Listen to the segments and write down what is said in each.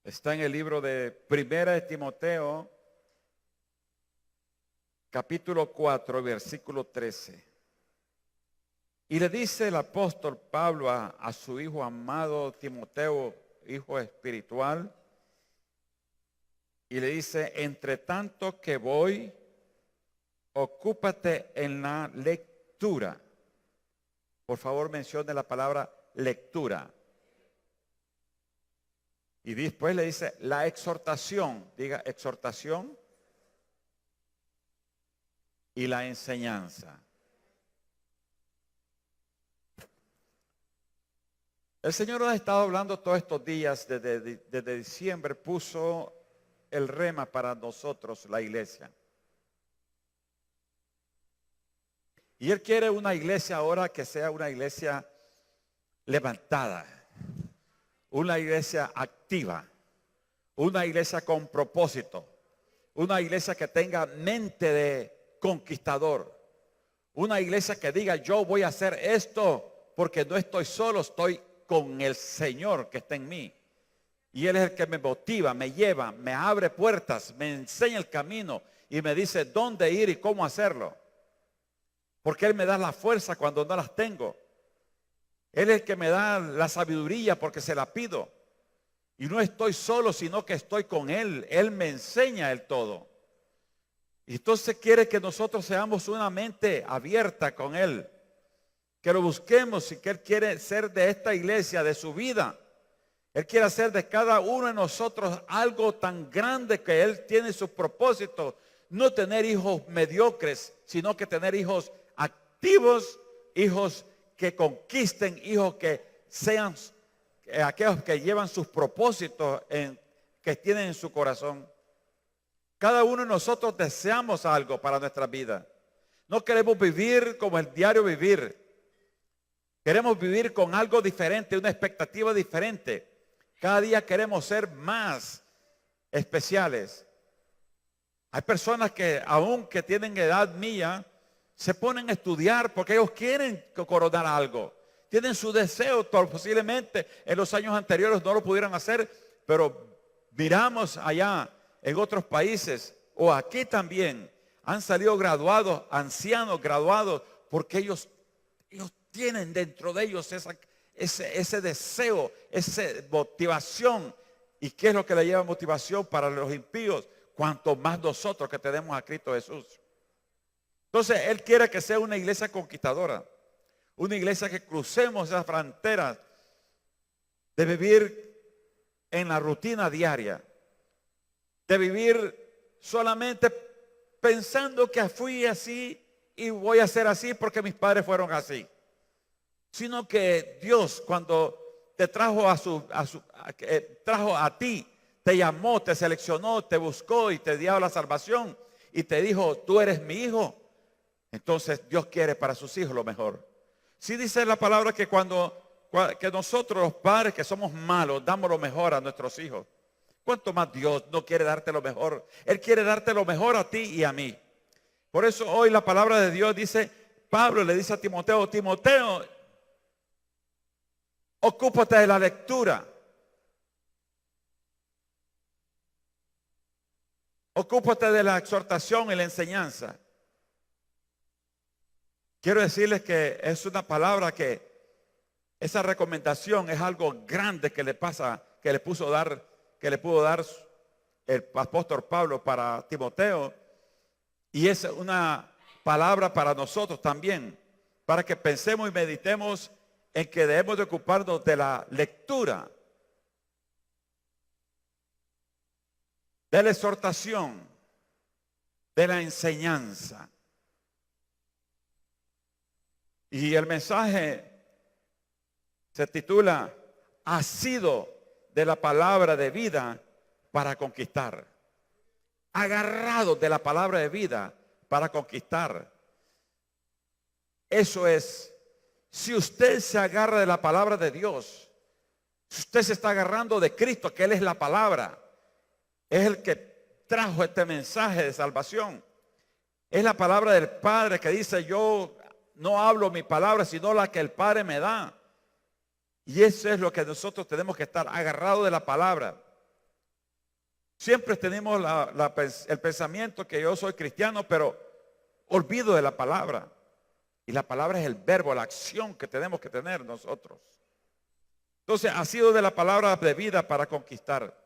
Está en el libro de Primera de Timoteo, capítulo 4, versículo 13. Y le dice el apóstol Pablo a su hijo amado Timoteo, hijo espiritual, y le dice: entre tanto que voy, ocúpate en la lectura. Por favor, mencione la palabra lectura. Y después le dice la exhortación, diga exhortación, y la enseñanza. El Señor nos ha estado hablando todos estos días, desde diciembre puso el rema para nosotros, la iglesia. Y Él quiere una iglesia ahora que sea una iglesia levantada, una iglesia activa, una iglesia con propósito, una iglesia que tenga mente de conquistador, una iglesia que diga: yo voy a hacer esto porque no estoy solo, estoy con el Señor que está en mí. Y Él es el que me motiva, me lleva, me abre puertas, me enseña el camino y me dice dónde ir y cómo hacerlo. Porque Él me da la fuerza cuando no las tengo. Él es el que me da la sabiduría porque se la pido. Y no estoy solo, sino que estoy con Él. Él me enseña el todo. Y entonces quiere que nosotros seamos una mente abierta con Él. Que lo busquemos y que Él quiere ser de esta iglesia, de su vida. Él quiere hacer de cada uno de nosotros algo tan grande que Él tiene sus propósitos. No tener hijos mediocres, sino que tener hijos activos, hijos que conquisten, hijos que sean aquellos que llevan sus propósitos que tienen en su corazón. Cada uno de nosotros deseamos algo para nuestra vida. No queremos vivir como el diario vivir. Queremos vivir con algo diferente, una expectativa diferente. Cada día queremos ser más especiales. Hay personas que aunque tienen edad mía, se ponen a estudiar porque ellos quieren coronar algo. Tienen su deseo, posiblemente en los años anteriores no lo pudieran hacer, pero miramos allá en otros países o aquí también, han salido graduados, ancianos graduados, porque ellos tienen dentro de ellos ese deseo, esa motivación. ¿Y qué es lo que le lleva motivación para los impíos? Cuanto más nosotros que tenemos a Cristo Jesús. Entonces Él quiere que sea una iglesia conquistadora, una iglesia que crucemos esas fronteras de vivir en la rutina diaria, de vivir solamente pensando que fui así y voy a ser así porque mis padres fueron así, sino que Dios, cuando te trajo trajo a ti, te llamó, te seleccionó, te buscó y te dio la salvación y te dijo: tú eres mi hijo. Entonces Dios quiere para sus hijos lo mejor. Sí dice la palabra que que nosotros los padres que somos malos damos lo mejor a nuestros hijos. ¿Cuánto más Dios no quiere darte lo mejor? Él quiere darte lo mejor a ti y a mí. Por eso hoy la palabra de Dios dice, Pablo le dice a Timoteo: Timoteo, ocúpate de la lectura. Ocúpate de la exhortación y la enseñanza. Quiero decirles que es una palabra que esa recomendación es algo grande que le pudo dar el apóstol Pablo para Timoteo. Y es una palabra para nosotros también, para que pensemos y meditemos en que debemos de ocuparnos de la lectura, de la exhortación, de la enseñanza. Y el mensaje se titula: asido de la palabra de vida para conquistar. Agarrado de la palabra de vida para conquistar. Eso es, si usted se agarra de la palabra de Dios, si usted se está agarrando de Cristo, que Él es la palabra, es el que trajo este mensaje de salvación. Es la palabra del Padre que dice: yo no hablo mi palabra, sino la que el Padre me da. Y eso es lo que nosotros tenemos que estar agarrados de la palabra. Siempre tenemos el pensamiento que yo soy cristiano, pero olvido de la palabra. Y la palabra es el verbo, la acción que tenemos que tener nosotros. Entonces, ha sido de la palabra de vida para conquistar.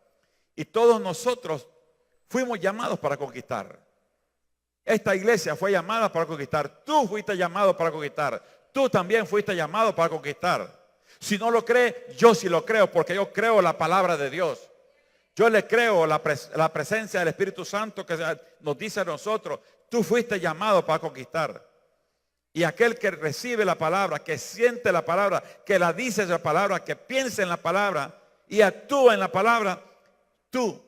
Y todos nosotros fuimos llamados para conquistar. Esta iglesia fue llamada para conquistar. Tú fuiste llamado para conquistar. Tú también fuiste llamado para conquistar. Si no lo cree, yo sí lo creo, porque yo creo la palabra de Dios. Yo le creo la presencia del Espíritu Santo que nos dice a nosotros, tú fuiste llamado para conquistar. Y aquel que recibe la palabra, que siente la palabra, que la dice la palabra, que piensa en la palabra y actúa en la palabra, tú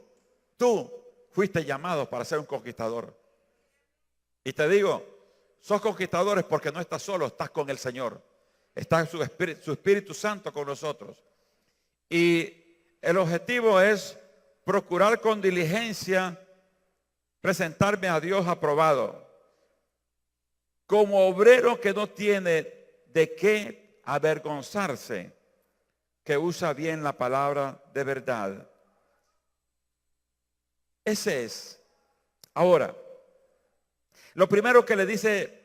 fuiste llamado para ser un conquistador. Y te digo, sos conquistadores porque no estás solo, estás con el Señor. Está su Espíritu Santo con nosotros. Y el objetivo es procurar con diligencia presentarme a Dios aprobado, como obrero que no tiene de qué avergonzarse, que usa bien la palabra de verdad. Ese es. Ahora, lo primero que le dice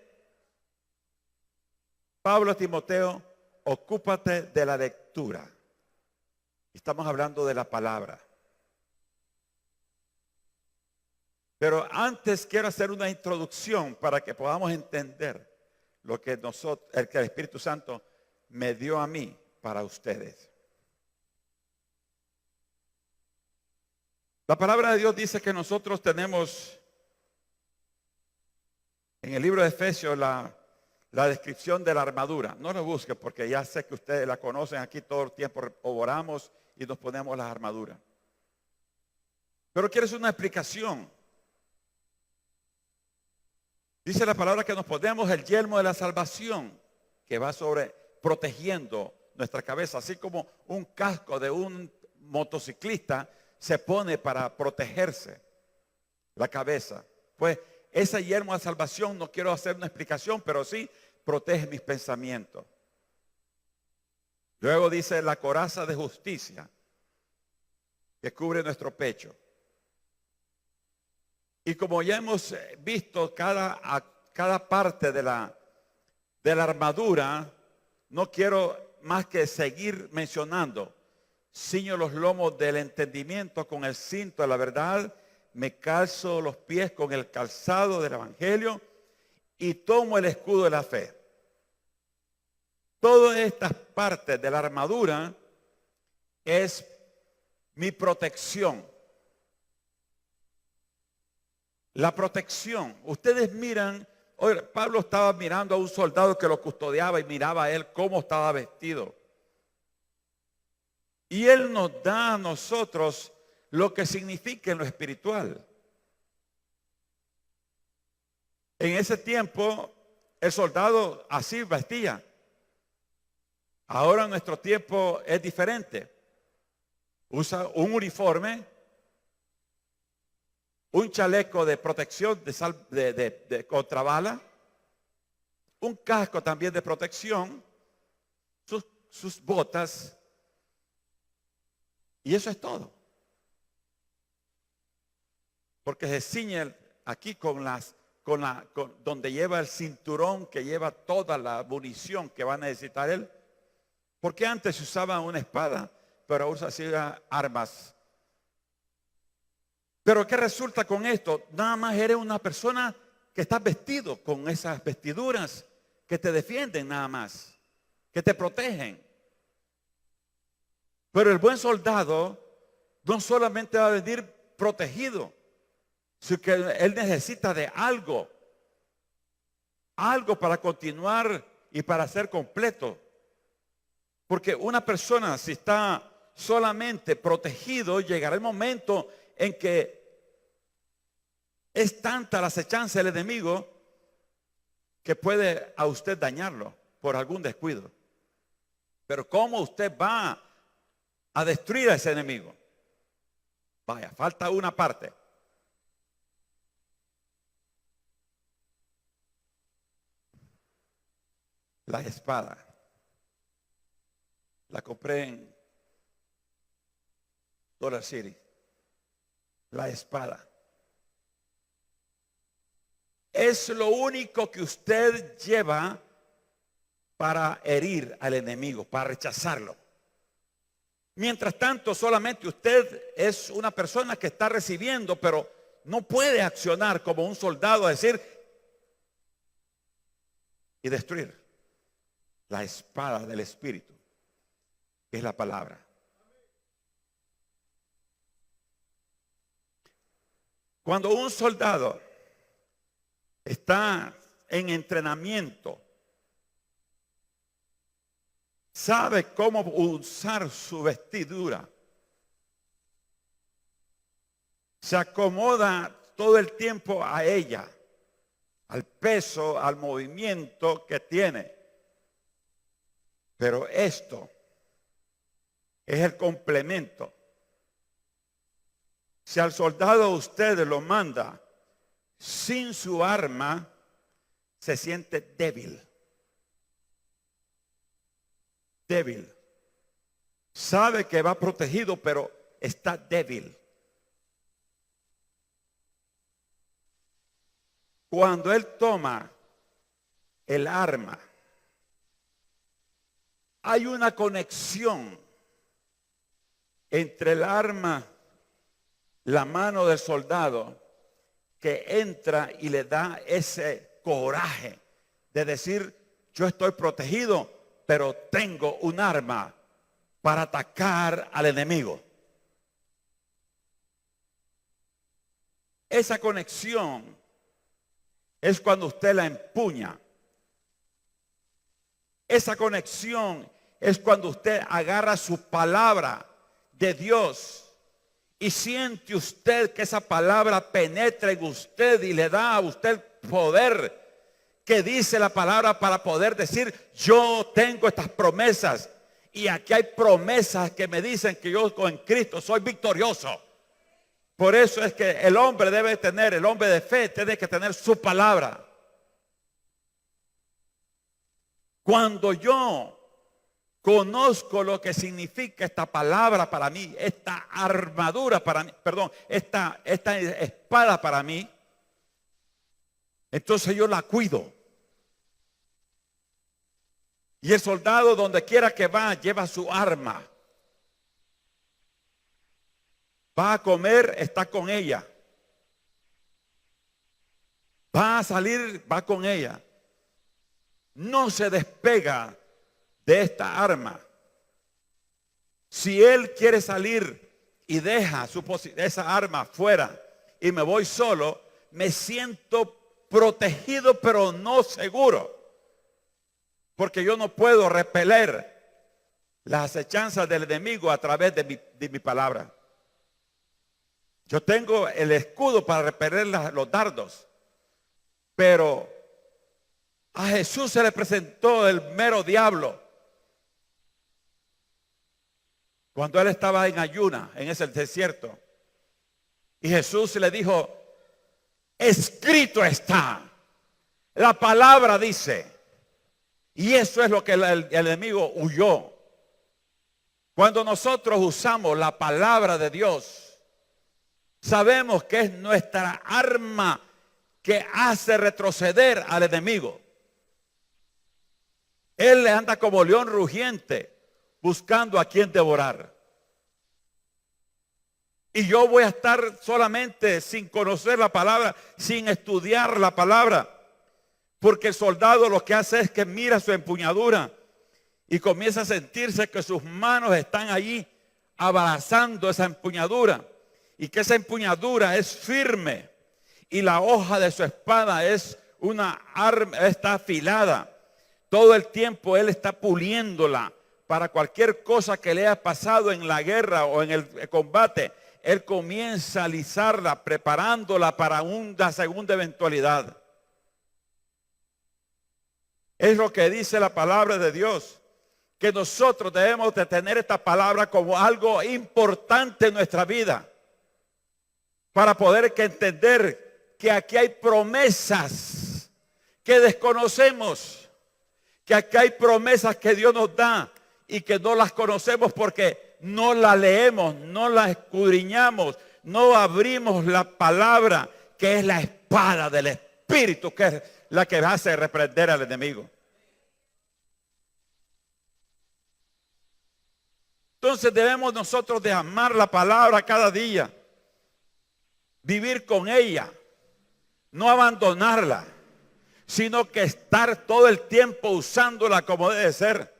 Pablo a Timoteo, ocúpate de la lectura. Estamos hablando de la palabra. Pero antes quiero hacer una introducción para que podamos entender lo que el Espíritu Santo me dio a mí para ustedes. La palabra de Dios dice que nosotros tenemos en el libro de Efesios la descripción de la armadura. No lo busquen porque ya sé que ustedes la conocen. Aquí todo el tiempo oramos y nos ponemos las armaduras. Pero quiero hacer una explicación. Dice la palabra que nos ponemos el yelmo de la salvación que va protegiendo nuestra cabeza, así como un casco de un motociclista se pone para protegerse la cabeza. Pues ese yelmo de salvación, no quiero hacer una explicación, pero sí protege mis pensamientos. Luego dice la coraza de justicia que cubre nuestro pecho. Y como ya hemos visto cada parte de la armadura, no quiero más que seguir mencionando. Ciño los lomos del entendimiento con el cinto de la verdad, me calzo los pies con el calzado del evangelio y tomo el escudo de la fe. Todas estas partes de la armadura es mi protección. La protección. Ustedes miran, oye, Pablo estaba mirando a un soldado que lo custodiaba y miraba a él cómo estaba vestido. Y él nos da a nosotros lo que significa en lo espiritual. En ese tiempo el soldado así vestía. Ahora en nuestro tiempo es diferente. Usa un uniforme, un chaleco de protección de contra bala, un casco también de protección, sus botas, y eso es todo. Porque se ciñe aquí donde lleva el cinturón que lleva toda la munición que va a necesitar él. Porque antes se usaba una espada, pero ahora se usan armas. Pero ¿qué resulta con esto? Nada más eres una persona que está vestido con esas vestiduras que te defienden nada más, que te protegen. Pero el buen soldado no solamente va a venir protegido, sino que él necesita de algo para continuar y para ser completo. Porque una persona, si está solamente protegido, llegará el momento en que es tanta la acechanza del enemigo que puede a usted dañarlo por algún descuido. Pero ¿cómo usted va a destruir a ese enemigo? Vaya, falta una parte. La espada. La compré en Dollar City. La espada. Es lo único que usted lleva para herir al enemigo, para rechazarlo. Mientras tanto, solamente usted es una persona que está recibiendo, pero no puede accionar como un soldado, decir y destruir. La espada del Espíritu es la palabra. Cuando un soldado está en entrenamiento, sabe cómo usar su vestidura, se acomoda todo el tiempo a ella, al peso, al movimiento que tiene. Pero esto es el complemento. Si al soldado usted lo manda sin su arma, se siente débil. Débil. Sabe que va protegido, pero está débil. Cuando él toma el arma, hay una conexión entre el arma, la mano del soldado, que entra y le da ese coraje de decir, yo estoy protegido, pero tengo un arma para atacar al enemigo. Esa conexión es cuando usted la empuña. Esa conexión es cuando usted agarra su palabra de Dios y siente usted que esa palabra penetra en usted y le da a usted poder que dice la palabra para poder decir, yo tengo estas promesas. Y aquí hay promesas que me dicen que yo con Cristo soy victorioso. Por eso es que el hombre debe tener, el hombre de fe tiene que tener su palabra. Cuando yo conozco lo que significa esta palabra para mí, esta armadura para mí, perdón, esta espada para mí, entonces yo la cuido. Y el soldado donde quiera que va, lleva su arma. Va a comer, está con ella. Va a salir, va con ella. No se despega de esta arma. Si él quiere salir y deja esa arma fuera y me voy solo, me siento protegido pero no seguro. Porque yo no puedo repeler las acechanzas del enemigo a través de mi palabra. Yo tengo el escudo para repeler los dardos. Pero a Jesús se le presentó el mero diablo. Cuando él estaba en ayuna, en ese desierto. Y Jesús le dijo, escrito está. La palabra dice. Y eso es lo que el enemigo huyó. Cuando nosotros usamos la palabra de Dios, sabemos que es nuestra arma que hace retroceder al enemigo. Él anda como león rugiente buscando a quien devorar. Y yo voy a estar solamente sin conocer la palabra, sin estudiar la palabra. Porque el soldado lo que hace es que mira su empuñadura y comienza a sentirse que sus manos están allí abrazando esa empuñadura. Y que esa empuñadura es firme. Y la hoja de su espada es una arma, está afilada. Todo el tiempo él está puliéndola para cualquier cosa que le haya pasado en la guerra o en el combate. Él comienza a alisarla, preparándola para una segunda eventualidad. Es lo que dice la palabra de Dios. Que nosotros debemos de tener esta palabra como algo importante en nuestra vida. Para poder entender que aquí hay promesas que desconocemos. Que aquí hay promesas que Dios nos da y que no las conocemos porque no las leemos, no las escudriñamos, no abrimos la palabra, que es la espada del Espíritu, que es la que hace reprender al enemigo. Entonces debemos nosotros de amar la palabra cada día, vivir con ella, no abandonarla, sino que estar todo el tiempo usándola como debe ser.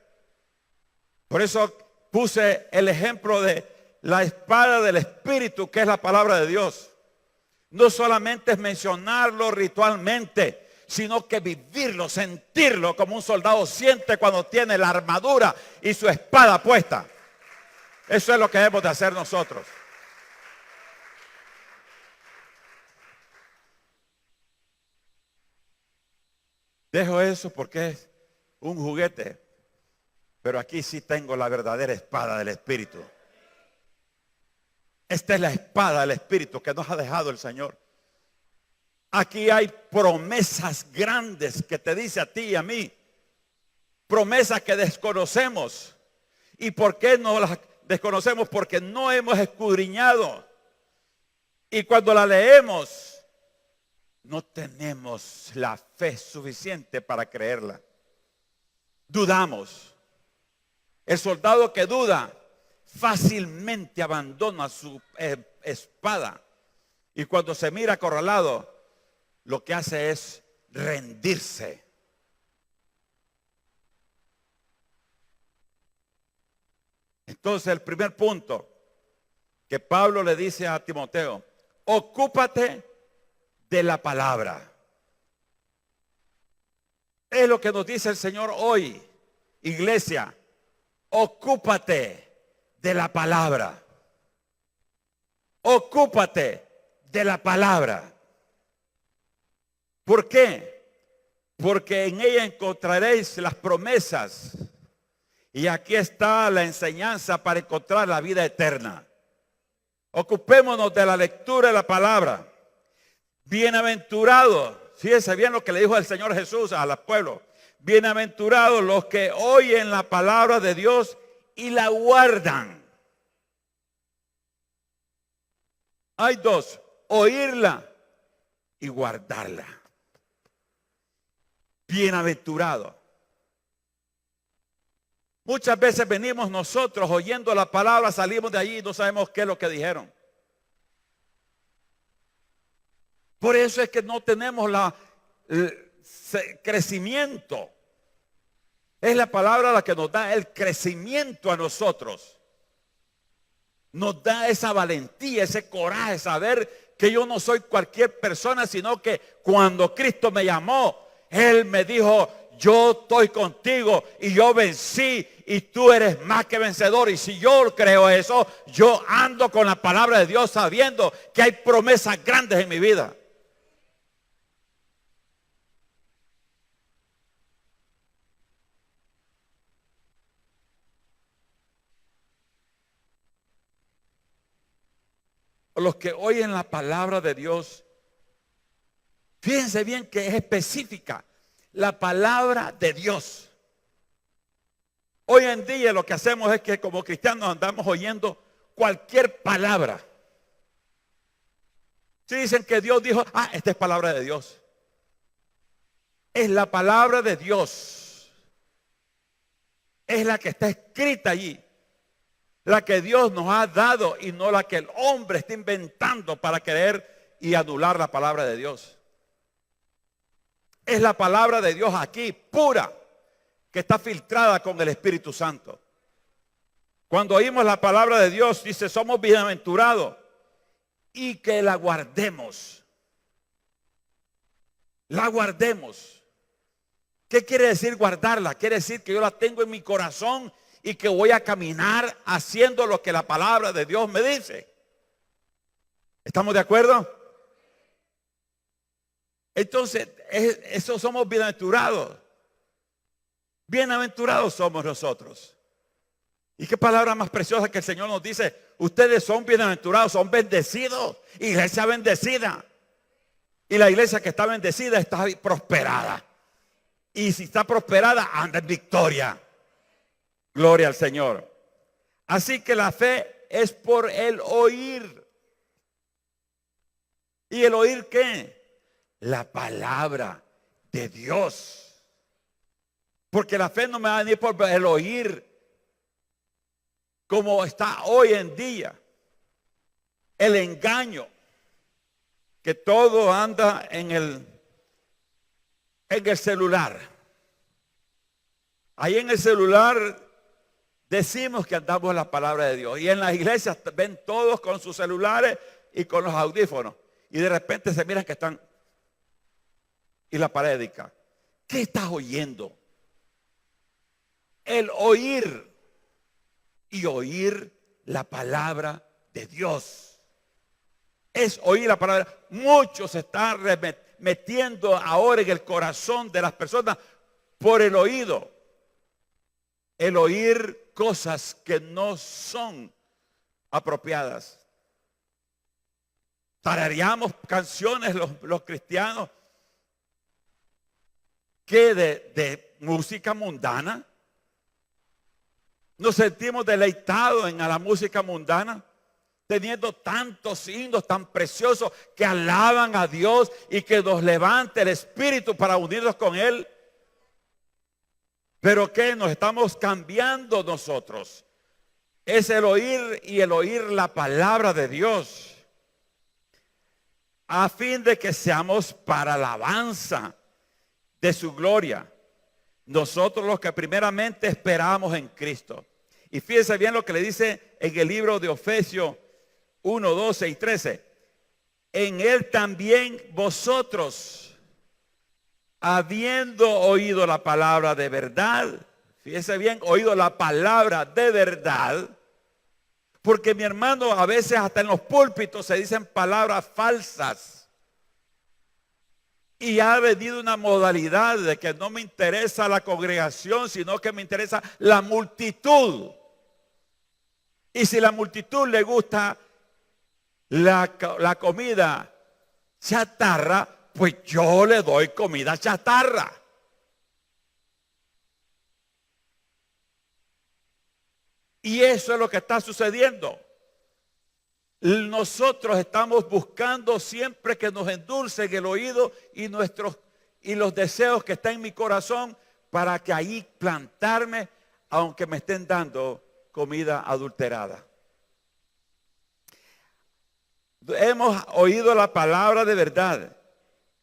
Por eso puse el ejemplo de la espada del Espíritu, que es la palabra de Dios. No solamente es mencionarlo ritualmente, sino que vivirlo, sentirlo como un soldado siente cuando tiene la armadura y su espada puesta. Eso es lo que debemos de hacer nosotros. Dejo eso porque es un juguete, pero aquí sí tengo la verdadera espada del Espíritu. Esta es la espada del Espíritu que nos ha dejado el Señor. Aquí hay promesas grandes que te dice a ti y a mí. Promesas que desconocemos. ¿Y por qué no las desconocemos? Porque no hemos escudriñado. Y cuando la leemos, no tenemos la fe suficiente para creerla. Dudamos. El soldado que duda fácilmente abandona su espada. Y cuando se mira acorralado, lo que hace es rendirse. Entonces el primer punto que Pablo le dice a Timoteo: ocúpate de la palabra. Es lo que nos dice el Señor hoy, iglesia. Ocúpate de la palabra. Ocúpate de la palabra. ¿Por qué? Porque en ella encontraréis las promesas. Y aquí está la enseñanza para encontrar la vida eterna. Ocupémonos de la lectura de la palabra. Bienaventurados, fíjense bien lo que le dijo el Señor Jesús al pueblo. Bienaventurados los que oyen la palabra de Dios y la guardan. Hay dos: oírla y guardarla. Bienaventurado. Muchas veces venimos nosotros oyendo la palabra, salimos de allí y no sabemos qué es lo que dijeron. Por eso es que no tenemos el crecimiento. Es la palabra la que nos da el crecimiento a nosotros. Nos da esa valentía, ese coraje, saber que yo no soy cualquier persona, sino que cuando Cristo me llamó, Él me dijo: yo estoy contigo y yo vencí y tú eres más que vencedor. Y si yo creo eso, yo ando con la palabra de Dios sabiendo que hay promesas grandes en mi vida. Los que oyen la palabra de Dios, fíjense bien que es específica. La palabra de Dios. Hoy en día lo que hacemos es que como cristianos andamos oyendo cualquier palabra. Si dicen que Dios dijo: esta es palabra de Dios. Es la palabra de Dios. Es la que está escrita allí. La que Dios nos ha dado y no la que el hombre está inventando para querer y anular la palabra de Dios. Es la palabra de Dios aquí, pura, que está filtrada con el Espíritu Santo. Cuando oímos la palabra de Dios, dice: somos bienaventurados, y que la guardemos. La guardemos. ¿Qué quiere decir guardarla? Quiere decir que yo la tengo en mi corazón y que voy a caminar haciendo lo que la palabra de Dios me dice. ¿Estamos de acuerdo? Entonces, eso somos bienaventurados. Bienaventurados somos nosotros. ¿Y qué palabra más preciosa que el Señor nos dice? Ustedes son bienaventurados, son bendecidos. Iglesia bendecida. Y la iglesia que está bendecida está prosperada. Y si está prosperada, anda en victoria. Gloria al Señor. Así que la fe es por el oír. ¿Y el oír qué? La palabra de Dios. Porque la fe no me va a venir por el oír como está hoy en día. El engaño. Que todo anda en el celular. Ahí en el celular decimos que andamos en la palabra de Dios. Y en las iglesias ven todos con sus celulares y con los audífonos. Y de repente se miran que están. Y la parédica. ¿Qué estás oyendo? El oír. Y oír la palabra de Dios. Es oír la palabra. Muchos se están metiendo ahora en el corazón de las personas por el oído. El oír cosas que no son apropiadas. Tarareamos canciones los cristianos que de música mundana. Nos sentimos deleitados en la música mundana, teniendo tantos himnos tan preciosos que alaban a Dios y que nos levante el espíritu para unirnos con Él. Pero que nos estamos cambiando nosotros. Es el oír y el oír la palabra de Dios. A fin de que seamos para alabanza de su gloria. Nosotros los que primeramente esperamos en Cristo. Y fíjense bien lo que le dice en el libro de Efesios 1, 12 y 13. En Él también vosotros, habiendo oído la palabra de verdad, fíjense bien, oído la palabra de verdad, porque mi hermano, a veces hasta en los púlpitos se dicen palabras falsas. Y ha venido una modalidad de que no me interesa la congregación, sino que me interesa la multitud. Y si la multitud le gusta la comida chatarra, pues yo le doy comida chatarra. Y eso es lo que está sucediendo. Nosotros estamos buscando siempre que nos endulcen el oído y los deseos que están en mi corazón para que ahí plantarme, aunque me estén dando comida adulterada. Hemos oído la palabra de verdad,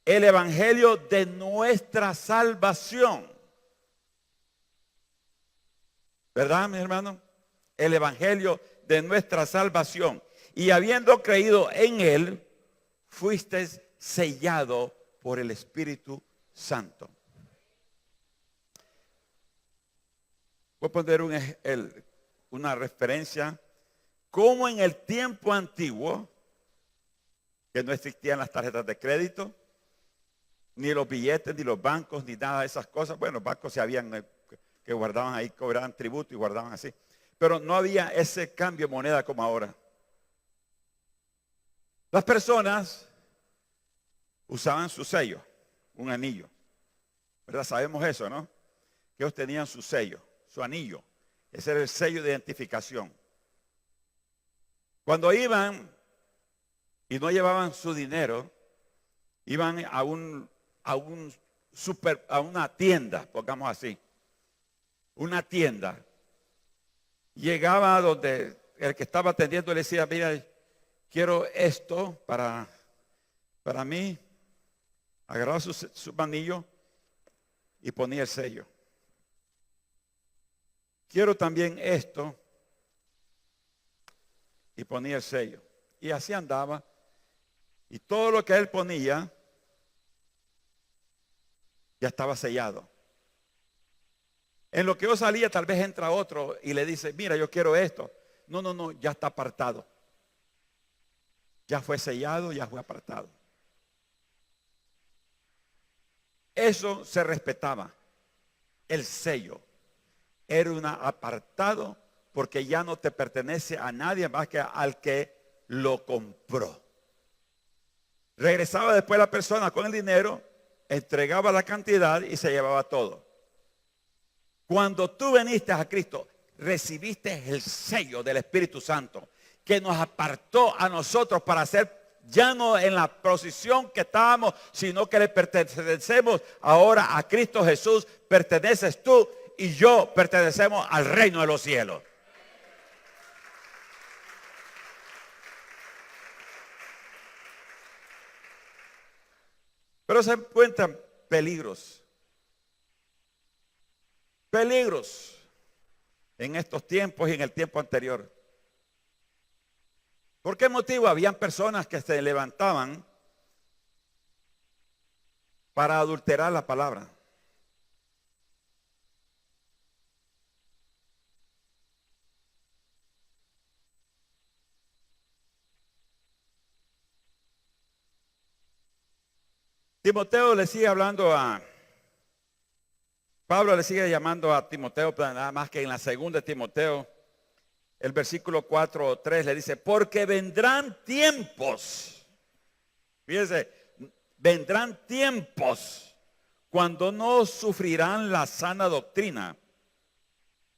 el evangelio de nuestra salvación. ¿Verdad, mi hermano? El evangelio de nuestra salvación. Y habiendo creído en Él, fuiste sellado por el Espíritu Santo. Voy a poner una referencia. Como en el tiempo antiguo, que no existían las tarjetas de crédito, ni los billetes, ni los bancos, ni nada de esas cosas. Bueno, los bancos se habían, que guardaban ahí, cobraban tributo y guardaban así. Pero no había ese cambio de moneda como ahora. Las personas usaban su sello, un anillo. ¿Verdad? Sabemos eso, ¿no? Que ellos tenían su sello, su anillo. Ese era el sello de identificación. Cuando iban y no llevaban su dinero, iban a una tienda, pongamos así. Una tienda. Llegaba donde el que estaba atendiendo le decía, mira, quiero esto para mí. Agarraba su anillo y ponía el sello. Quiero también esto y ponía el sello. Y así andaba. Y todo lo que él ponía ya estaba sellado. En lo que yo salía, tal vez entra otro y le dice, mira, yo quiero esto. No, ya está apartado. Ya fue sellado, ya fue apartado. Eso se respetaba. El sello era un apartado porque ya no te pertenece a nadie más que al que lo compró. Regresaba después la persona con el dinero, entregaba la cantidad y se llevaba todo. Cuando tú viniste a Cristo, recibiste el sello del Espíritu Santo que nos apartó a nosotros para ser ya no en la posición que estábamos, sino que le pertenecemos ahora a Cristo Jesús. Perteneces tú y yo pertenecemos al reino de los cielos. Pero se encuentran peligros. Peligros en estos tiempos y en el tiempo anterior. ¿Por qué motivo? Habían personas que se levantaban para adulterar la palabra. Timoteo le sigue hablando Pablo le sigue llamando a Timoteo, pero nada más que en la segunda de Timoteo, el versículo 4 o 3 le dice, porque vendrán tiempos, fíjese, vendrán tiempos cuando no sufrirán la sana doctrina,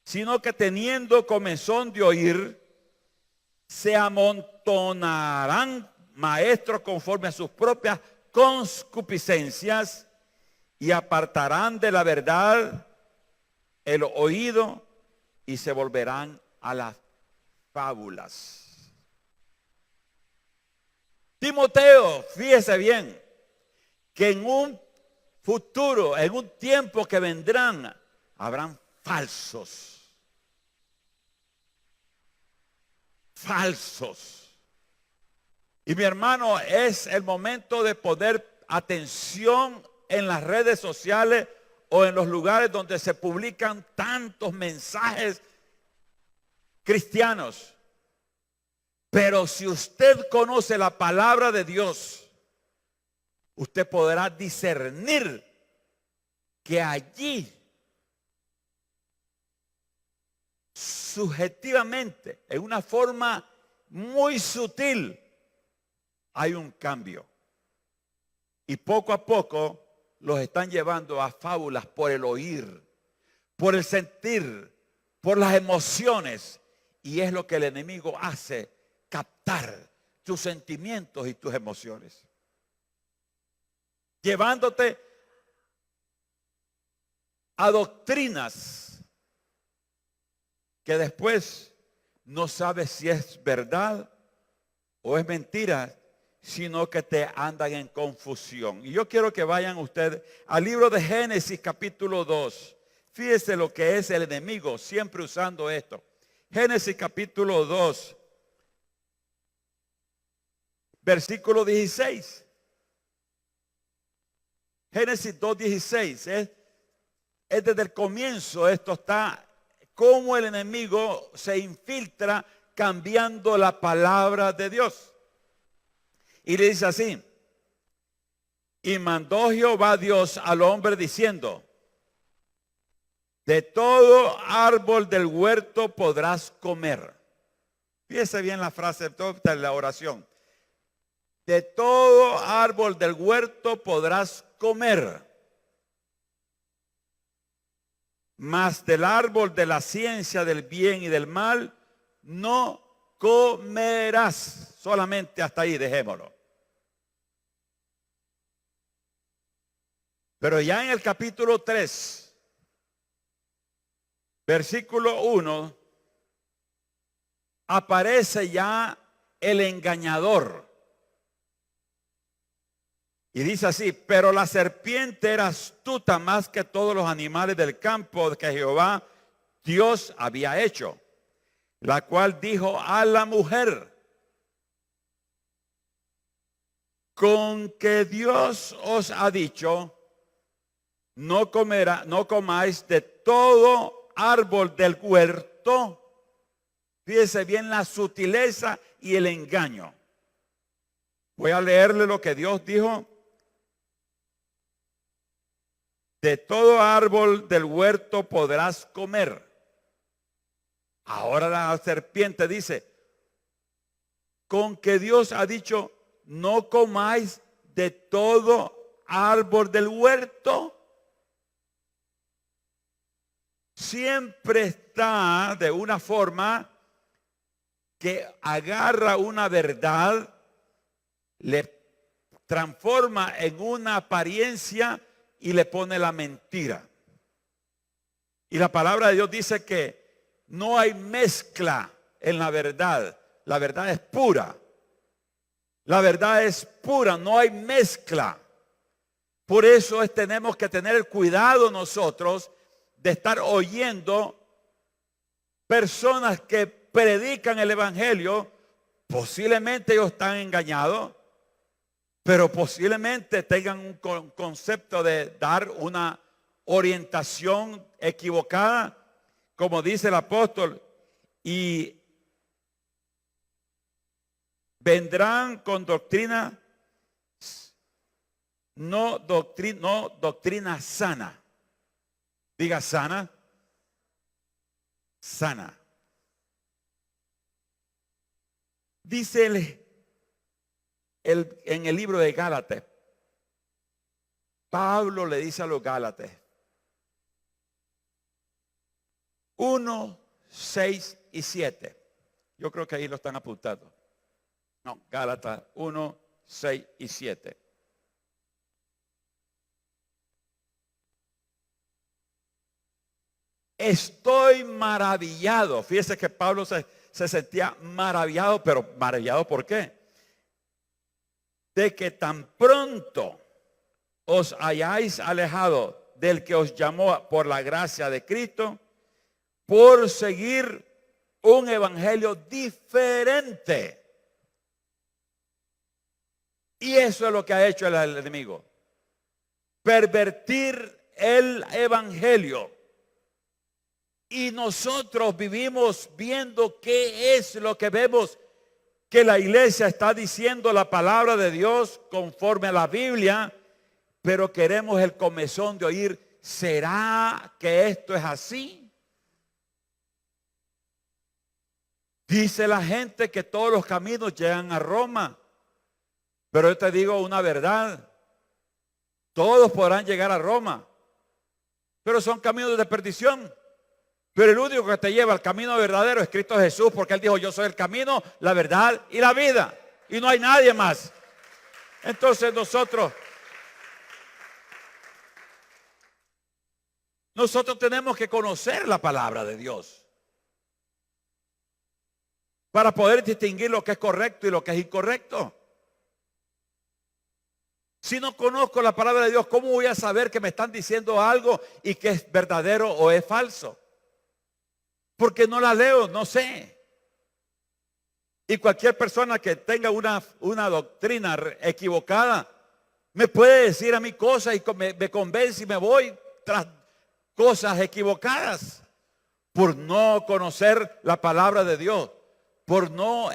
sino que teniendo comezón de oír, se amontonarán maestros conforme a sus propias concupiscencias y apartarán de la verdad el oído y se volverán a las fábulas. Timoteo, fíjese bien, que en un futuro, en un tiempo que vendrán, habrán falsos. Y mi hermano, es el momento de poner atención en las redes sociales o en los lugares donde se publican tantos mensajes cristianos. Pero si usted conoce la palabra de Dios, usted podrá discernir que allí, subjetivamente, en una forma muy sutil, hay un cambio. Y poco a poco los están llevando a fábulas por el oír, por el sentir, por las emociones. Y es lo que el enemigo hace, captar tus sentimientos y tus emociones, llevándote a doctrinas que después no sabes si es verdad o es mentira, sino que te andan en confusión. Y yo quiero que vayan ustedes al libro de Génesis capítulo 2. Fíjese lo que es el enemigo, siempre usando esto. Génesis capítulo 2, versículo 16. Génesis 2:16. Es desde el comienzo, esto está, cómo el enemigo se infiltra cambiando la palabra de Dios. Y le dice así, y mandó Jehová Dios al hombre diciendo, de todo árbol del huerto podrás comer. Fíjese bien la frase de la oración. De todo árbol del huerto podrás comer, mas del árbol de la ciencia del bien y del mal no comerás. Solamente hasta ahí dejémoslo. Pero ya en el capítulo 3, versículo 1, aparece ya el engañador. Y dice así, pero la serpiente era astuta más que todos los animales del campo que Jehová Dios había hecho, la cual dijo a la mujer, con que Dios os ha dicho, no comáis de todo árbol del huerto. Fíjese bien la sutileza y el engaño. Voy a leerle lo que Dios dijo. De todo árbol del huerto podrás comer. Ahora la serpiente dice, con que Dios ha dicho, no comáis de todo árbol del huerto. Siempre está de una forma que agarra una verdad le transforma en una apariencia y le pone la mentira. Y la palabra de Dios dice que no hay mezcla en la verdad. La verdad es pura. La verdad es pura, no hay mezcla. Por eso tenemos que tener el cuidado nosotros de estar oyendo personas que predican el evangelio. Posiblemente ellos están engañados, pero posiblemente tengan un concepto de dar una orientación equivocada, como dice el apóstol, y vendrán con doctrina, no doctrina sana. Diga sana. Sana. Dice en el libro de Gálatas, Pablo le dice a los Gálatas 1, 6 y 7. Yo creo que ahí lo están apuntando. No, Gálatas 1, 6 y 7. Estoy maravillado. Fíjese que Pablo se sentía maravillado, pero maravillado ¿por qué? De que tan pronto os hayáis alejado del que os llamó por la gracia de Cristo, por seguir un evangelio diferente. Y eso es lo que ha hecho el enemigo. Pervertir el evangelio. Y nosotros vivimos viendo qué es lo que vemos que la iglesia está diciendo la palabra de Dios conforme a la Biblia, pero queremos el comezón de oír, ¿será que esto es así? Dice la gente que todos los caminos llegan a Roma, pero yo te digo una verdad, todos podrán llegar a Roma, pero son caminos de perdición. Pero el único que te lleva al camino verdadero es Cristo Jesús, porque Él dijo, yo soy el camino, la verdad y la vida. Y no hay nadie más. Entonces nosotros tenemos que conocer la palabra de Dios para poder distinguir lo que es correcto y lo que es incorrecto. Si no conozco la palabra de Dios, ¿cómo voy a saber que me están diciendo algo y que es verdadero o es falso? Porque no la leo, no sé. Y cualquier persona que tenga una doctrina equivocada me puede decir a mí cosas y me convence y me voy tras cosas equivocadas por no conocer la palabra de Dios, por no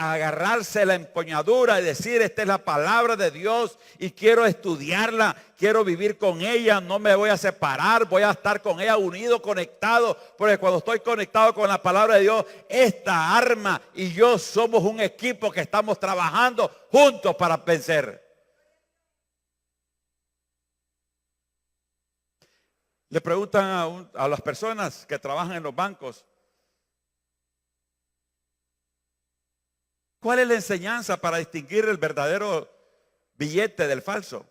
agarrarse la empuñadura y decir, esta es la palabra de Dios y quiero estudiarla, quiero vivir con ella, no me voy a separar, voy a estar con ella unido, conectado, porque cuando estoy conectado con la palabra de Dios, esta arma y yo somos un equipo que estamos trabajando juntos para vencer. Le preguntan a las personas que trabajan en los bancos, ¿cuál es la enseñanza para distinguir el verdadero billete del falso?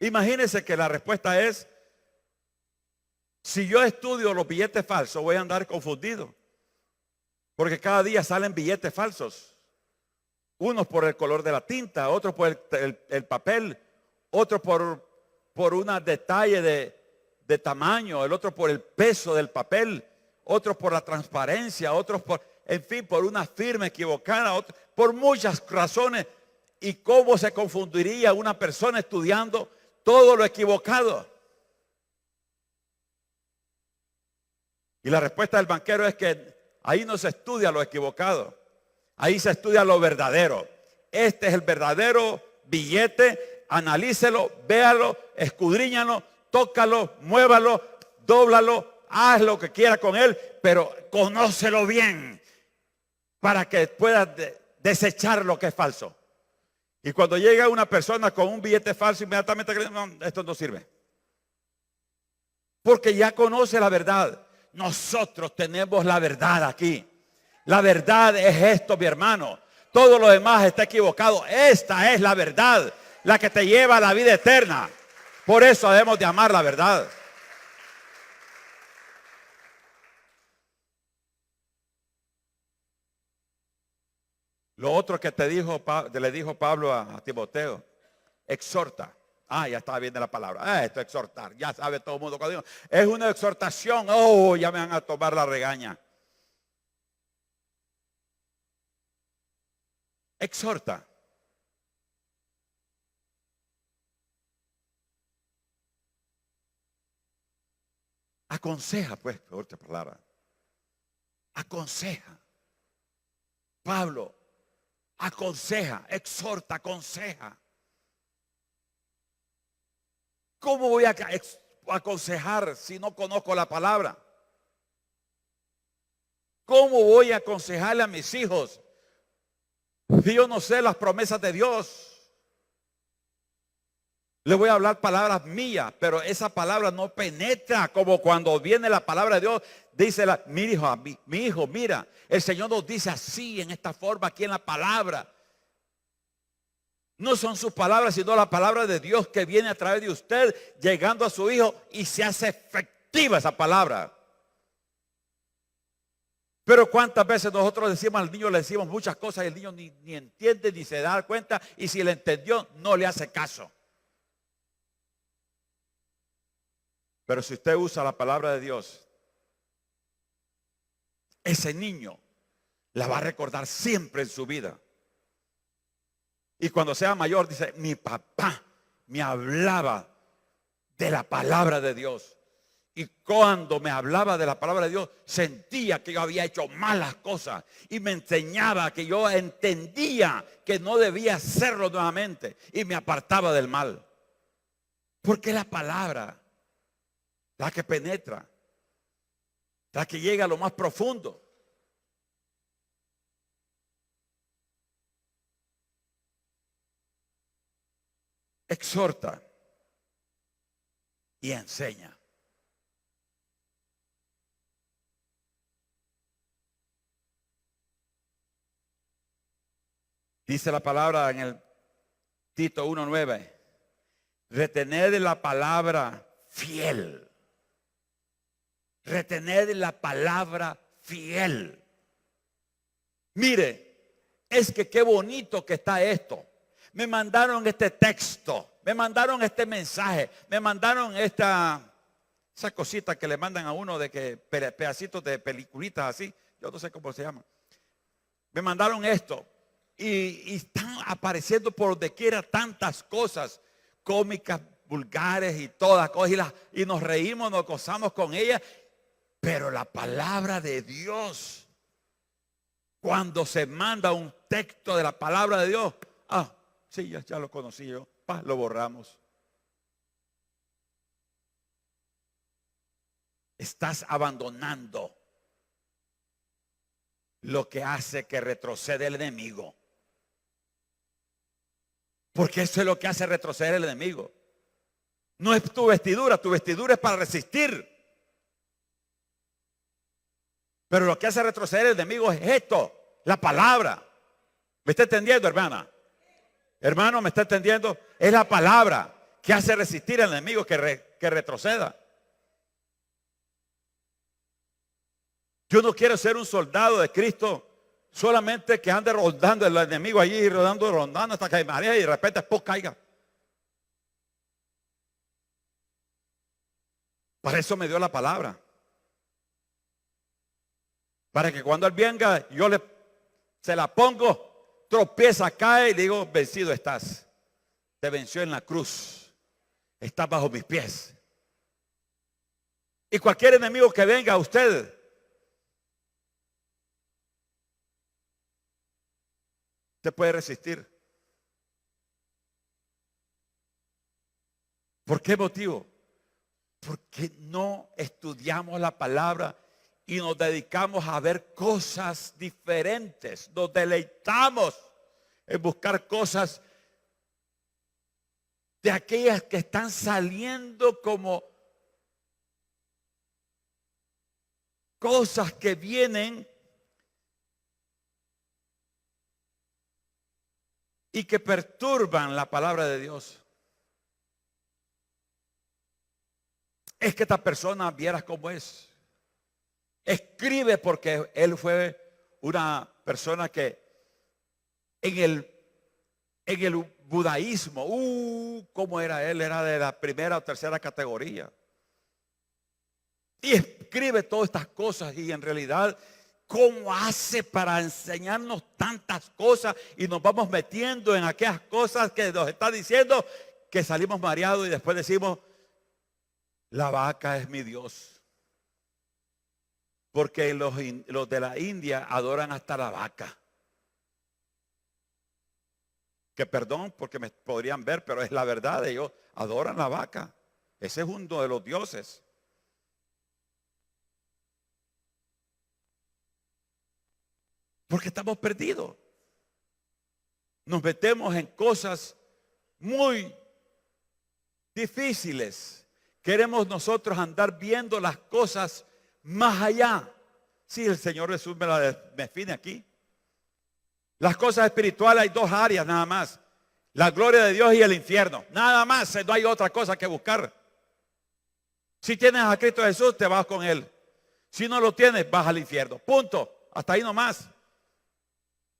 Imagínense que la respuesta es, si yo estudio los billetes falsos, voy a andar confundido. Porque cada día salen billetes falsos. Unos por el color de la tinta, otros por el papel, otros por un detalle de tamaño, el otro por el peso del papel, otros por la transparencia, otros por una firma equivocada, por muchas razones. ¿Y cómo se confundiría una persona estudiando todo lo equivocado? Y la respuesta del banquero es que ahí no se estudia lo equivocado, ahí se estudia lo verdadero. Este es el verdadero billete, analícelo, véalo, escudriñalo, tócalo, muévalo, dóblalo, haz lo que quiera con él, pero conócelo bien para que puedas desechar lo que es falso. Y cuando llega una persona con un billete falso, inmediatamente cree, no, esto no sirve. Porque ya conoce la verdad. Nosotros tenemos la verdad aquí. La verdad es esto, mi hermano. Todo lo demás está equivocado. Esta es la verdad, la que te lleva a la vida eterna. Por eso debemos de amar la verdad. Lo otro que le dijo Pablo a Timoteo, exhorta. Ya estaba bien de la palabra. Esto es exhortar. Ya sabe todo el mundo cuando digo, es una exhortación. Ya me van a tomar la regaña. Exhorta. Aconseja, pues, por otra palabra. Aconseja. Pablo aconseja, exhorta, aconseja. ¿Cómo voy a aconsejar si no conozco la palabra? ¿Cómo voy a aconsejarle a mis hijos si yo no sé las promesas de Dios? Le voy a hablar palabras mías, pero esa palabra no penetra como cuando viene la palabra de Dios. Dice mi hijo, mira, el Señor nos dice así, en esta forma, aquí en la palabra. No son sus palabras, sino la palabra de Dios que viene a través de usted, llegando a su hijo y se hace efectiva esa palabra. Pero cuántas veces nosotros decimos al niño, le decimos muchas cosas y el niño ni entiende, ni se da cuenta, y si le entendió, no le hace caso. Pero si usted usa la palabra de Dios, ese niño la va a recordar siempre en su vida. Y cuando sea mayor dice, mi papá me hablaba de la palabra de Dios. Y cuando me hablaba de la palabra de Dios, sentía que yo había hecho malas cosas. Y me enseñaba que yo entendía que no debía hacerlo nuevamente. Y me apartaba del mal. Porque la palabra, la que penetra, la que llega a lo más profundo. Exhorta y enseña. Dice la palabra en el Tito 1:9, retener la palabra fiel. Retener la palabra fiel. Mire, es que qué bonito que está esto. Me mandaron este texto, me mandaron este mensaje, me mandaron esa cosita que le mandan a uno de que pedacitos de peliculitas así, yo no sé cómo se llama. Me mandaron esto y están apareciendo por donde quiera tantas cosas cómicas, vulgares y todas cosas y nos reímos, nos gozamos con ellas, pero la palabra de Dios, cuando se manda un texto de la palabra de Dios, sí, ya lo conocí yo. Lo borramos. Estás abandonando lo que hace que retrocede el enemigo. Porque eso es lo que hace retroceder el enemigo. No es tu vestidura es para resistir. Pero lo que hace retroceder el enemigo es esto, la palabra. ¿Me está entendiendo, hermana? Hermano, ¿me está entendiendo? Es la palabra que hace resistir al enemigo que retroceda. Yo no quiero ser un soldado de Cristo solamente que ande rondando el enemigo allí, rondando hasta que marea y de repente caiga. Para eso me dio la palabra. Para que cuando él venga, se la pongo. Tropieza, cae y le digo, vencido estás. Te venció en la cruz. Estás bajo mis pies. Y cualquier enemigo que venga a usted, usted puede resistir. ¿Por qué motivo? Porque no estudiamos la palabra y nos dedicamos a ver cosas diferentes. Nos deleitamos en buscar cosas de aquellas que están saliendo como cosas que vienen y que perturban la palabra de Dios. Es que esta persona, vieras cómo es. Escribe porque él fue una persona que en el budaísmo, ¿cómo era él? Era de la primera o tercera categoría. Y escribe todas estas cosas y en realidad, ¿cómo hace para enseñarnos tantas cosas? Y nos vamos metiendo en aquellas cosas que nos está diciendo que salimos mareados y después decimos, la vaca es mi Dios. Porque los de la India adoran hasta la vaca. Que perdón porque me podrían ver, pero es la verdad, ellos adoran la vaca. Ese es uno de los dioses. Porque estamos perdidos. Nos metemos en cosas muy difíciles. Queremos nosotros andar viendo las cosas más allá. Sí, el Señor Jesús me define aquí. Las cosas espirituales hay dos áreas nada más. La gloria de Dios y el infierno. Nada más, no hay otra cosa que buscar. Si tienes a Cristo Jesús, te vas con Él. Si no lo tienes, vas al infierno. Punto. Hasta ahí nomás.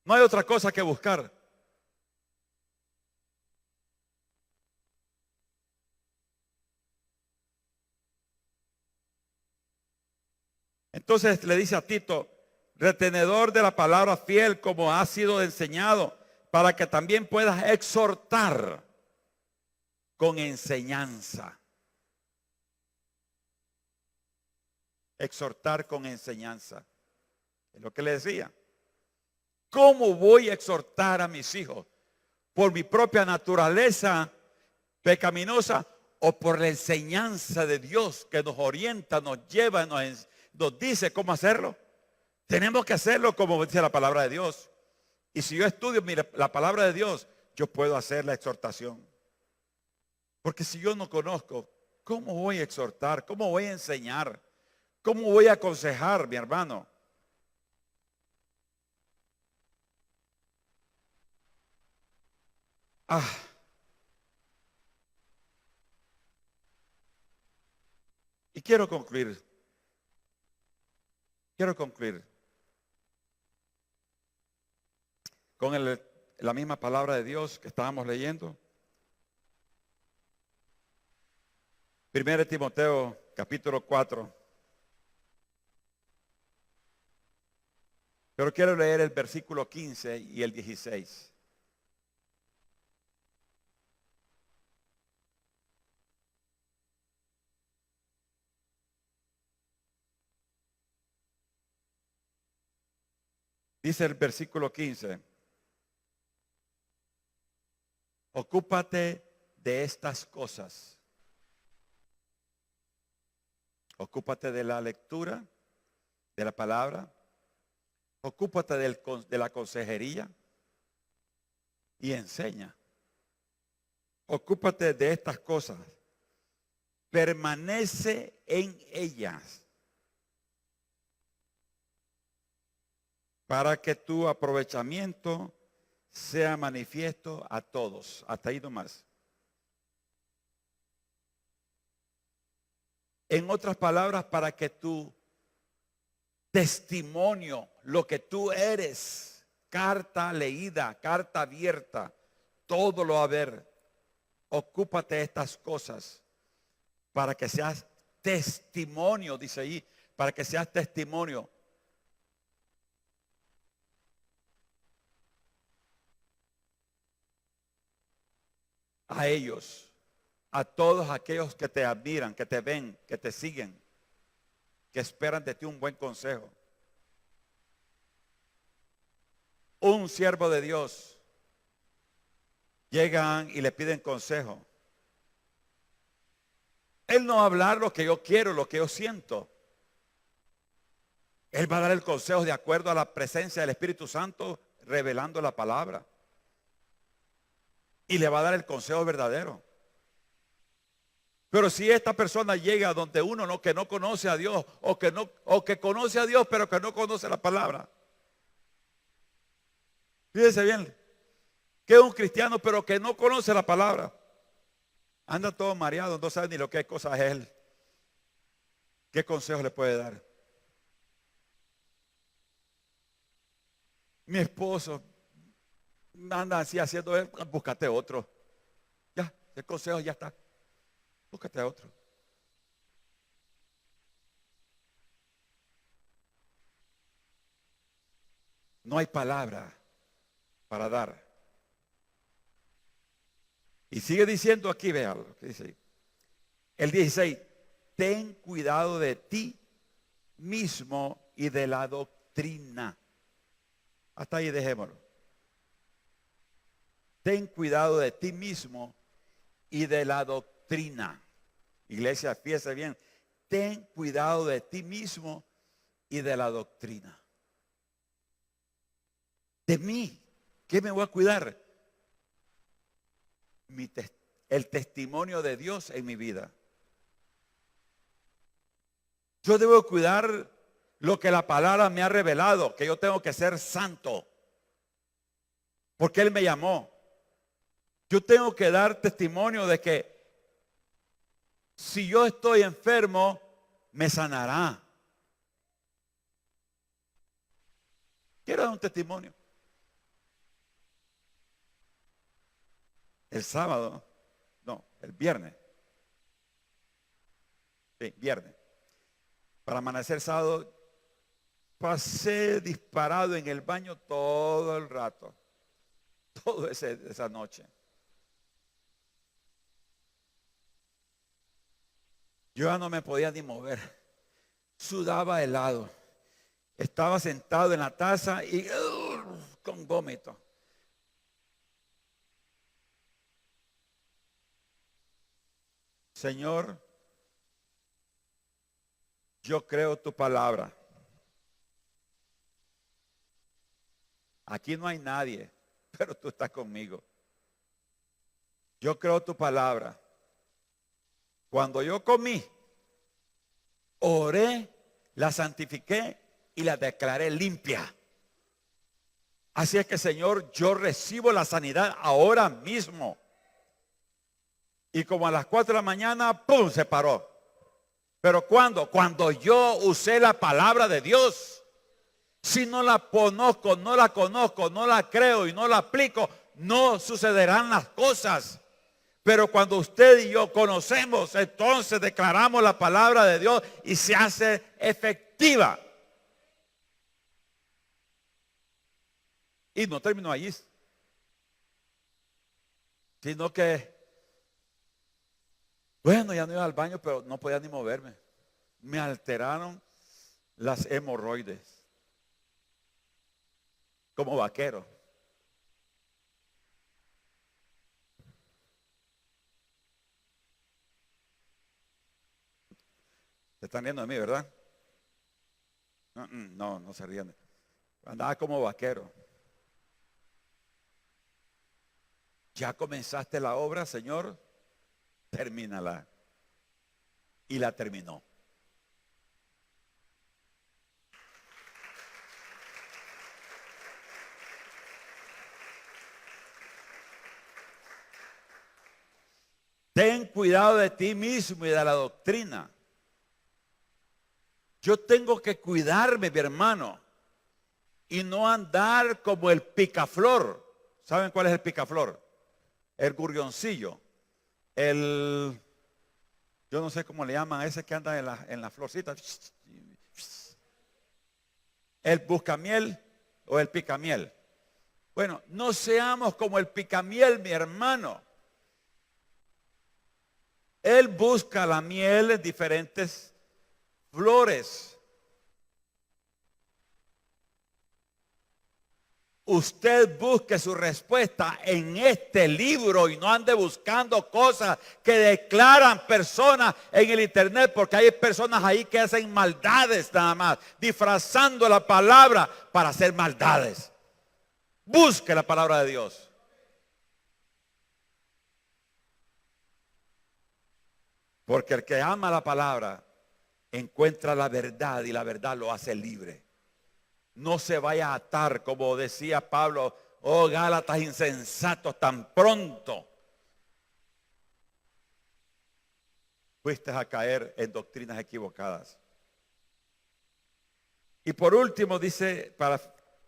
No hay otra cosa que buscar. Entonces le dice a Tito, retenedor de la palabra fiel como ha sido enseñado, para que también puedas exhortar con enseñanza. Exhortar con enseñanza. Es lo que le decía. ¿Cómo voy a exhortar a mis hijos? ¿Por mi propia naturaleza pecaminosa o por la enseñanza de Dios que nos orienta, nos lleva, nos dice cómo hacerlo? Tenemos que hacerlo como dice la palabra de Dios. Y si yo estudio la palabra de Dios, yo puedo hacer la exhortación. Porque si yo no conozco, ¿cómo voy a exhortar? ¿Cómo voy a enseñar? ¿Cómo voy a aconsejar, mi hermano? Y quiero concluir. Con la misma palabra de Dios que estábamos leyendo. 1 Timoteo capítulo 4. Pero quiero leer el versículo 15 y el 16. Dice el versículo 15. Ocúpate de estas cosas. Ocúpate de la lectura de la palabra. Ocúpate de la consejería y enseña. Ocúpate de estas cosas. Permanece en ellas para que tu aprovechamiento sea manifiesto a todos. Hasta ahí nomás. En otras palabras, para que tu testimonio, lo que tú eres, carta leída, carta abierta, todo lo haber, ocúpate de estas cosas para que seas testimonio, dice ahí, para que seas testimonio. A ellos, a todos aquellos que te admiran, que te ven, que te siguen, que esperan de ti un buen consejo. Un siervo de Dios llegan y le piden consejo. Él no va a hablar lo que yo quiero, lo que yo siento. Él va a dar el consejo de acuerdo a la presencia del Espíritu Santo revelando la palabra. Y le va a dar el consejo verdadero. Pero si esta persona llega donde uno que no conoce a Dios, o que conoce a Dios pero que no conoce la palabra. Fíjese bien. que es un cristiano pero que no conoce la palabra. Anda todo mareado, no sabe ni lo que es cosa es él. ¿Qué consejo le puede dar? Mi esposo anda así haciendo él, búscate otro. Ya, el consejo ya está. Búscate a otro. No hay palabra para dar. Y sigue diciendo aquí, vean lo que dice ahí. El 16, ten cuidado de ti mismo y de la doctrina. Hasta ahí dejémoslo. Ten cuidado de ti mismo y de la doctrina. Iglesia, fíjese bien. Ten cuidado de ti mismo y de la doctrina. De mí, ¿qué me voy a cuidar? El testimonio de Dios en mi vida. Yo debo cuidar lo que la palabra me ha revelado, que yo tengo que ser santo, porque Él me llamó. Yo tengo que dar testimonio de que si yo estoy enfermo, me sanará. Quiero dar un testimonio. El sábado, no, el viernes. Sí, viernes. Para amanecer sábado, pasé disparado en el baño todo el rato. Toda esa noche. Yo ya no me podía ni mover. Sudaba helado. Estaba sentado en la taza y con vómito. Señor, yo creo tu palabra. Aquí no hay nadie, pero tú estás conmigo. Yo creo tu palabra. Cuando yo comí, oré, la santifiqué y la declaré limpia. Así es que, Señor, yo recibo la sanidad ahora mismo. Y como a las 4 de la mañana, ¡pum!, se paró. ¿Pero cuándo? Cuando yo usé la palabra de Dios. Si no la conozco, no la creo y no la aplico, no sucederán las cosas. Pero cuando usted y yo conocemos, entonces declaramos la palabra de Dios y se hace efectiva. Y no terminó allí, sino que, bueno, ya no iba al baño, pero no podía ni moverme. Me alteraron las hemorroides, como vaquero. Se están riendo de mí, ¿verdad? No se ríen. Andaba como vaquero. Ya comenzaste la obra, Señor, termínala. Y la terminó. Ten cuidado de ti mismo y de la doctrina. Yo tengo que cuidarme, mi hermano, y no andar como el picaflor. ¿Saben cuál es el picaflor? El gurrioncillo. Yo no sé cómo le llaman a ese que anda en la florcita. El buscamiel o el picamiel. Bueno, no seamos como el picamiel, mi hermano. Él busca la miel en diferentes flores. Usted busque su respuesta en este libro y no ande buscando cosas que declaran personas en el internet, porque hay personas ahí que hacen maldades nada más, disfrazando la palabra para hacer maldades. Busque la palabra de Dios. Porque el que ama la palabra encuentra la verdad y la verdad lo hace libre. No se vaya a atar, como decía Pablo, Oh, Gálatas insensatos, tan pronto fuiste a caer en doctrinas equivocadas. Y por último dice, para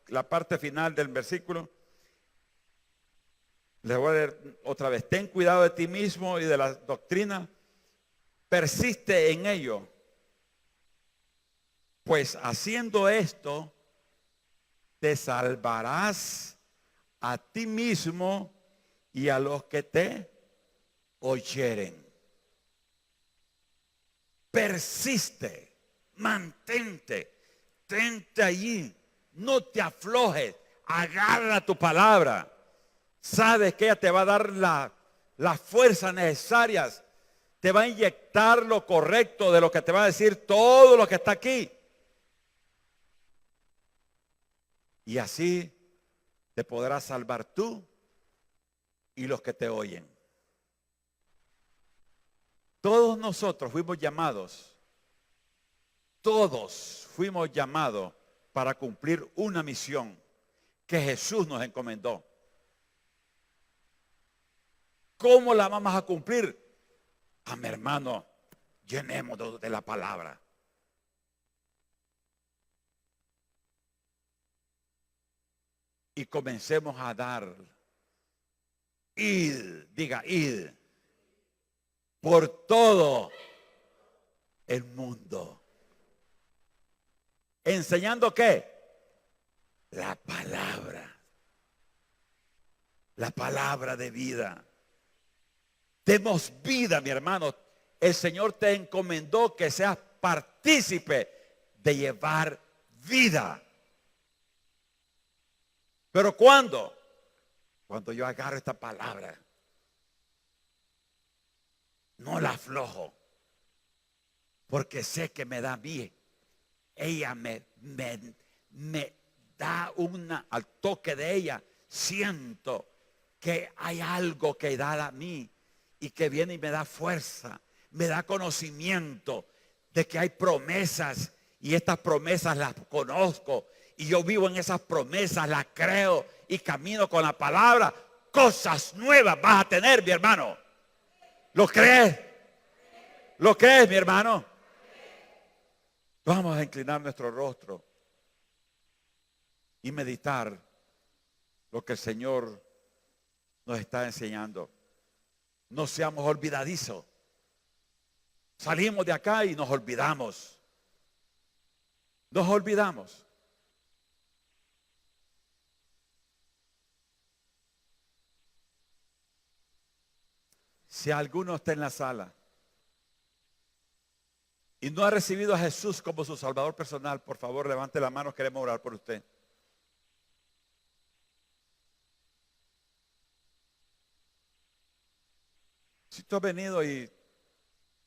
la parte final del versículo, les voy a leer otra vez. Ten cuidado de ti mismo y de la doctrina. Persiste en ello. Pues haciendo esto, te salvarás a ti mismo y a los que te oyeren. Persiste, mantente, tente allí, no te aflojes, agarra tu palabra. Sabes que ella te va a dar las fuerzas necesarias, te va a inyectar lo correcto de lo que te va a decir todo lo que está aquí. Y así te podrás salvar tú y los que te oyen. Todos nosotros fuimos llamados, todos fuimos llamados para cumplir una misión que Jesús nos encomendó. ¿Cómo la vamos a cumplir? A mi hermano, llenémonos de la palabra. Y comencemos a dar. Id, diga, id. Por todo el mundo. ¿Enseñando qué? La palabra. La palabra de vida. Demos vida, mi hermano. El Señor te encomendó que seas partícipe de llevar vida. ¿Pero cuándo? Cuando yo agarro esta palabra. No la aflojo. Porque sé que me da a mí. Ella me da al toque de ella. Siento que hay algo que da a mí. Y que viene y me da fuerza. Me da conocimiento de que hay promesas. Y estas promesas las conozco. Y yo vivo en esas promesas, las creo. Y camino con la palabra. Cosas nuevas vas a tener, mi hermano. ¿Lo crees? ¿Lo crees, mi hermano? Vamos a inclinar nuestro rostro y meditar lo que el Señor nos está enseñando. No seamos olvidadizos. Salimos de acá y nos olvidamos. Nos olvidamos. Si alguno está en la sala y no ha recibido a Jesús como su Salvador personal, por favor levante la mano, queremos orar por usted. Si tú has venido y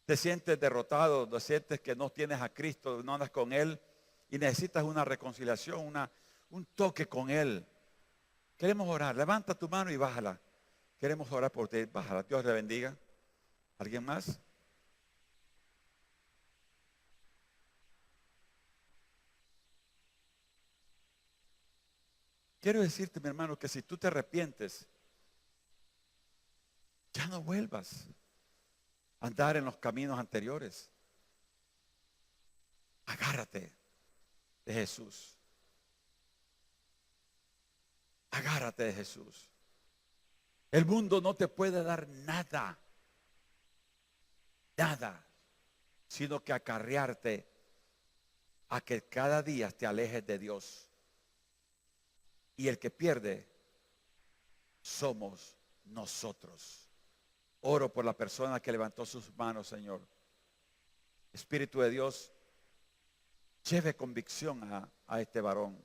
te sientes derrotado, te sientes que no tienes a Cristo, no andas con Él y necesitas una reconciliación, un toque con Él, queremos orar. Levanta tu mano y bájala. Queremos orar por ti, bájala. Dios le bendiga. ¿Alguien más? Quiero decirte, mi hermano, que si tú te arrepientes, ya no vuelvas a andar en los caminos anteriores. Agárrate de Jesús. Agárrate de Jesús. El mundo no te puede dar nada, nada, sino que acarrearte a que cada día te alejes de Dios. Y el que pierde somos nosotros. Oro por la persona que levantó sus manos, Señor. Espíritu de Dios, lleve convicción a este varón.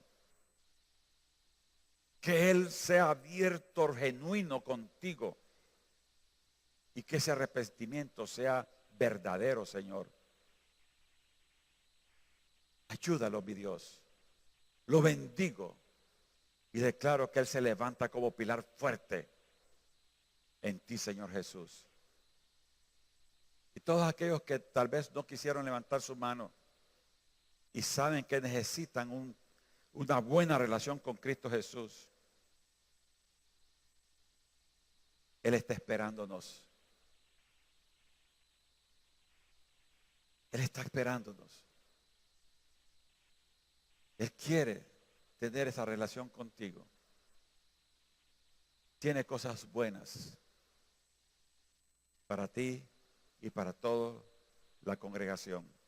Que él sea abierto, genuino contigo. Y que ese arrepentimiento sea verdadero, Señor. Ayúdalo, mi Dios. Lo bendigo. Y declaro que él se levanta como pilar fuerte en ti, Señor Jesús. Y todos aquellos que tal vez no quisieron levantar su mano y saben que necesitan una buena relación con Cristo Jesús. Él está esperándonos. Él está esperándonos. Él quiere tener esa relación contigo. Tiene cosas buenas para ti y para toda la congregación.